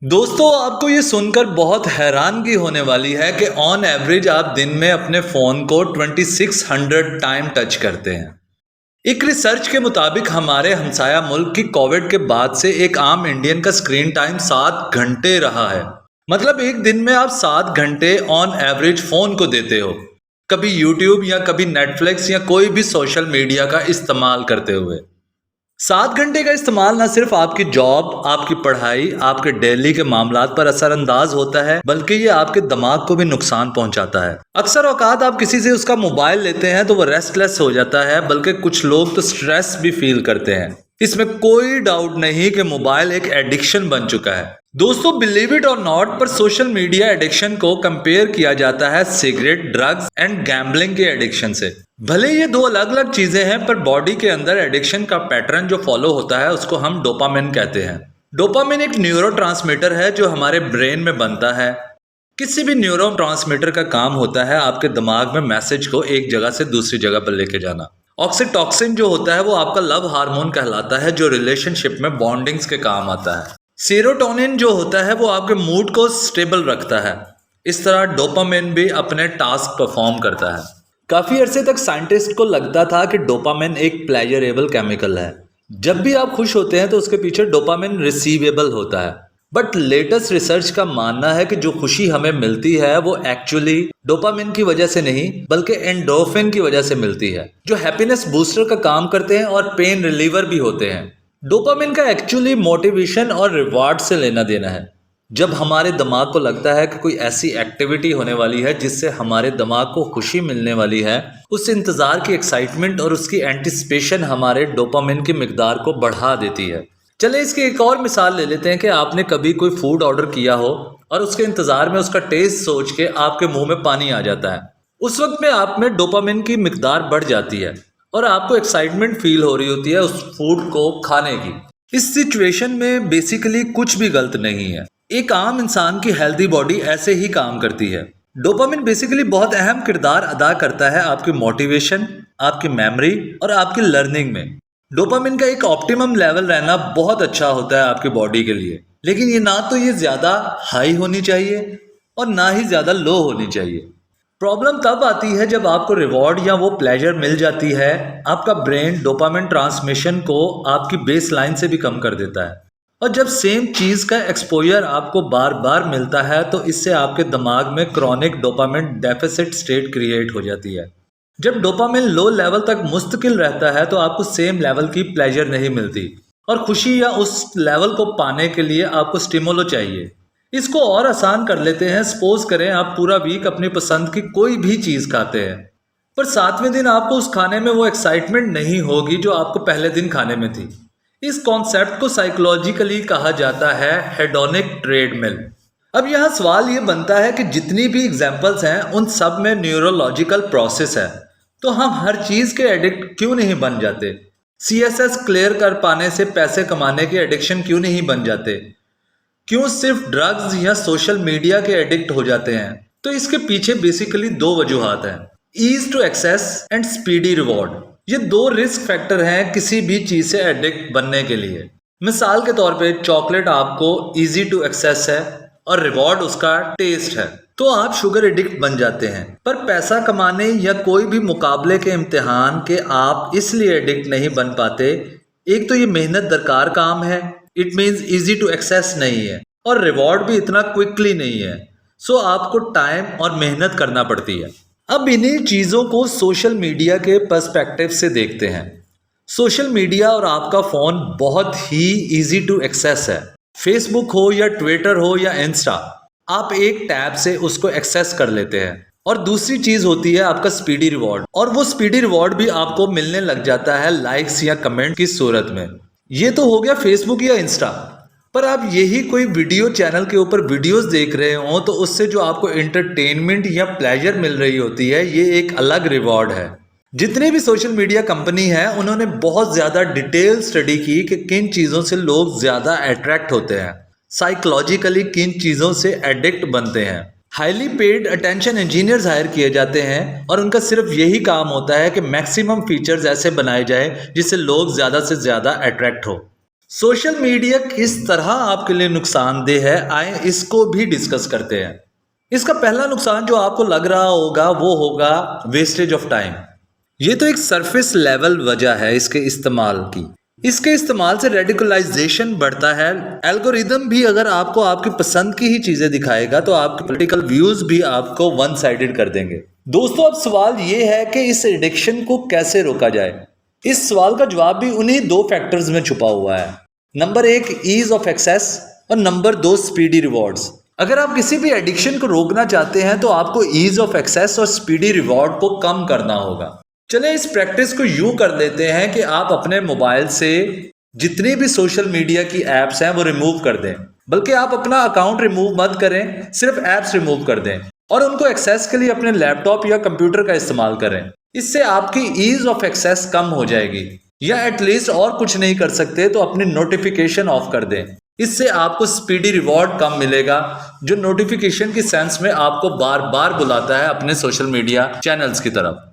दोस्तों, आपको ये सुनकर बहुत हैरानगी होने वाली है कि ऑन एवरेज आप दिन में अपने फ़ोन को 2600 टाइम टच करते हैं। एक रिसर्च के मुताबिक हमारे हमसाया मुल्क की कोविड के बाद से एक आम इंडियन का स्क्रीन टाइम 7 घंटे रहा है। मतलब एक दिन में आप 7 घंटे ऑन एवरेज फ़ोन को देते हो, कभी यूट्यूब या कभी नेटफ्लिक्स या कोई भी सोशल मीडिया का इस्तेमाल करते हुए। 7 घंटे का इस्तेमाल ना सिर्फ आपकी जॉब, आपकी पढ़ाई, आपके डेली के मामलात पर असरअंदाज होता है, बल्कि ये आपके दिमाग को भी नुकसान पहुंचाता है। अक्सर औकात आप किसी से उसका मोबाइल लेते हैं तो वो रेस्टलेस हो जाता है, बल्कि कुछ लोग तो स्ट्रेस भी फील करते हैं। इसमें कोई डाउट नहीं कि मोबाइल एक एडिक्शन बन चुका है। दोस्तों, बिलीव इट और नॉट, पर सोशल मीडिया एडिक्शन को कंपेयर किया जाता है सिगरेट, ड्रग्स एंड गैम्बलिंग के एडिक्शन से। भले ये दो अलग अलग चीजें हैं, पर बॉडी के अंदर एडिक्शन का पैटर्न जो फॉलो होता है उसको हम डोपामिन कहते हैं। डोपामिन एक न्यूरोट्रांसमीटर है जो हमारे ब्रेन में बनता है। किसी भी न्यूरोट्रांसमीटर का काम होता है आपके दिमाग में मैसेज को एक जगह से दूसरी जगह पर लेके जाना। ऑक्सीटॉक्सिन जो होता है वो आपका लव हार्मोन कहलाता है, जो रिलेशनशिप में बॉन्डिंग्स के काम आता है। सेरोटोनिन जो होता है वो आपके मूड को स्टेबल रखता है। इस तरह डोपामिन भी अपने टास्क परफॉर्म करता है। काफी अरसे तक साइंटिस्ट को लगता था कि डोपामिन एक प्लेजरेबल केमिकल है। जब भी आप खुश होते हैं तो उसके पीछे डोपामिन रिसीवेबल होता है। बट लेटेस्ट रिसर्च का मानना है कि जो खुशी हमें मिलती है वो एक्चुअली डोपामिन की वजह से नहीं, बल्कि एंडोर्फिन की वजह से मिलती है, जो हैप्पीनेस बूस्टर का काम करते हैं और पेन रिलीवर भी होते हैं। डोपामिन का एक्चुअली मोटिवेशन और रिवार्ड से लेना देना है। जब हमारे दिमाग को लगता है कि कोई ऐसी एक्टिविटी होने वाली है जिससे हमारे दिमाग को खुशी मिलने वाली है, उस इंतज़ार की एक्साइटमेंट और उसकी एंटिसिपेशन हमारे डोपामिन की मिकदार को बढ़ा देती है। चले इसकी एक और मिसाल ले लेते हैं कि आपने कभी कोई फूड ऑर्डर किया हो और उसके इंतज़ार में उसका टेस्ट सोच के आपके मुंह में पानी आ जाता है। उस वक्त में आप में डोपामिन की मिकदार बढ़ जाती है और आपको एक्साइटमेंट फील हो रही होती है उस फूड को खाने की। इस सिचुएशन में बेसिकली कुछ भी गलत नहीं है। एक आम इंसान की हेल्दी बॉडी ऐसे ही काम करती है। डोपामिन बेसिकली बहुत अहम किरदार अदा करता है आपकी मोटिवेशन, आपकी मेमोरी और आपकी लर्निंग में। डोपामिन का एक ऑप्टिमम लेवल रहना बहुत अच्छा होता है आपकी बॉडी के लिए, लेकिन ये ना तो ये ज़्यादा हाई होनी चाहिए और ना ही ज़्यादा लो होनी चाहिए। प्रॉब्लम तब आती है जब आपको रिवॉर्ड या वो प्लेजर मिल जाती है, आपका ब्रेन डोपामिन ट्रांसमिशन को आपकी बेस लाइन से भी कम कर देता है। और जब सेम चीज़ का एक्सपोजर आपको बार बार मिलता है तो इससे आपके दिमाग में chronic dopamine deficit state create हो जाती है। जब डोपामिन लो लेवल तक मुस्तकिल रहता है तो आपको सेम लेवल की प्लेजर नहीं मिलती, और खुशी या उस लेवल को पाने के लिए आपको स्टिमुलो चाहिए। इसको और आसान कर लेते हैं। सपोज करें आप पूरा वीक अपनी पसंद की कोई भी चीज़ खाते हैं, पर 7वें दिन आपको उस खाने में वो एक्साइटमेंट नहीं होगी जो आपको पहले दिन खाने में थी। इस कॉन्सेप्ट को साइकोलॉजिकली कहा जाता है हेडोनिक ट्रेडमिल। अब यहाँ सवाल ये बनता है कि जितनी भी एग्जाम्पल्स हैं उन सब में न्यूरोलॉजिकल प्रोसेस है, तो हम हर चीज़ के एडिक्ट क्यों नहीं बन जाते? CSS क्लियर कर पाने से पैसे कमाने के एडिक्शन क्यों नहीं बन जाते? क्यों सिर्फ ड्रग्स या सोशल मीडिया के एडिक्ट हो जाते हैं? तो इसके पीछे बेसिकली दो वजूहात हैं, ease to access and speedy reward. ये दो रिस्क फैक्टर हैं किसी भी चीज से एडिक्ट बनने के लिए। मिसाल के तौर पे चॉकलेट आपको इजी टू एक्सेस है और रिवॉर्ड उसका टेस्ट है, तो आप शुगर एडिक्ट बन जाते हैं। पर पैसा कमाने या कोई भी मुकाबले के इम्तिहान के आप इसलिए एडिक्ट नहीं बन पाते, एक तो ये मेहनत दरकार काम है, it means easy to access नहीं है, और रिवॉर्ड भी इतना क्विकली नहीं है, सो आपको टाइम और मेहनत करना पड़ती है। अब इन्हीं चीज़ों को सोशल मीडिया के पर्सपेक्टिव से देखते हैं। सोशल मीडिया और आपका फ़ोन बहुत ही इजी टू एक्सेस है। फेसबुक हो या ट्विटर हो या इंस्टा, आप एक टैब से उसको एक्सेस कर लेते हैं। और दूसरी चीज़ होती है आपका स्पीडी रिवॉर्ड, और वो स्पीडी रिवॉर्ड भी आपको मिलने लग जाता है लाइक्स या कमेंट की सूरत में। ये तो हो गया फेसबुक या इंस्टा, पर आप यही कोई वीडियो चैनल के ऊपर वीडियोस देख रहे हो तो उससे जो आपको एंटरटेनमेंट या प्लेजर मिल रही होती है, ये एक अलग रिवॉर्ड है। जितने भी सोशल मीडिया कंपनी है उन्होंने बहुत ज़्यादा डिटेल स्टडी की कि किन चीज़ों से लोग ज़्यादा अट्रैक्ट होते हैं, साइकोलॉजिकली किन चीज़ों से एडिक्ट बनते हैं। Highly paid attention engineers hire किए जाते हैं और उनका सिर्फ यही काम होता है कि मैक्सिमम फीचर्स ऐसे बनाए जाए जिससे लोग ज़्यादा से ज़्यादा अट्रैक्ट हो। सोशल मीडिया किस तरह आपके लिए नुकसानदेह है, आए इसको भी डिस्कस करते हैं। इसका पहला नुकसान जो आपको लग रहा होगा वो होगा वेस्टेज ऑफ टाइम। ये तो एक सरफेस लेवल वजह है इसके इस्तेमाल की। इसके इस्तेमाल से रेडिकलाइजेशन बढ़ता है। एल्गोरिदम भी अगर आपको आपकी पसंद की ही चीजें दिखाएगा तो आपके पॉलिटिकल व्यूज भी आपको वन साइडेड कर देंगे। दोस्तों, अब सवाल ये है कि इस एडिक्शन को कैसे रोका जाए। इस सवाल का जवाब भी उन्हीं दो फैक्टर्स में छुपा हुआ है। नंबर 1 ईज ऑफ एक्सेस और नंबर 2 स्पीडी रिवॉर्ड्स। अगर आप किसी भी एडिक्शन को रोकना चाहते हैं तो आपको ईज ऑफ एक्सेस और स्पीडी रिवॉर्ड को कम करना होगा। चलें इस प्रैक्टिस को यूं कर लेते हैं कि आप अपने मोबाइल से जितनी भी सोशल मीडिया की एप्स हैं वो रिमूव कर दें। बल्कि आप अपना अकाउंट रिमूव मत करें, सिर्फ एप्स रिमूव कर दें और उनको एक्सेस के लिए अपने लैपटॉप या कंप्यूटर का इस्तेमाल करें। इससे आपकी ईज ऑफ एक्सेस कम हो जाएगी। या एटलीस्ट और कुछ नहीं कर सकते तो अपनी नोटिफिकेशन ऑफ कर दें। इससे आपको स्पीडी रिवॉर्ड कम मिलेगा, जो नोटिफिकेशन की सेंस में आपको बार बार बुलाता है अपने सोशल मीडिया चैनल्स की तरफ।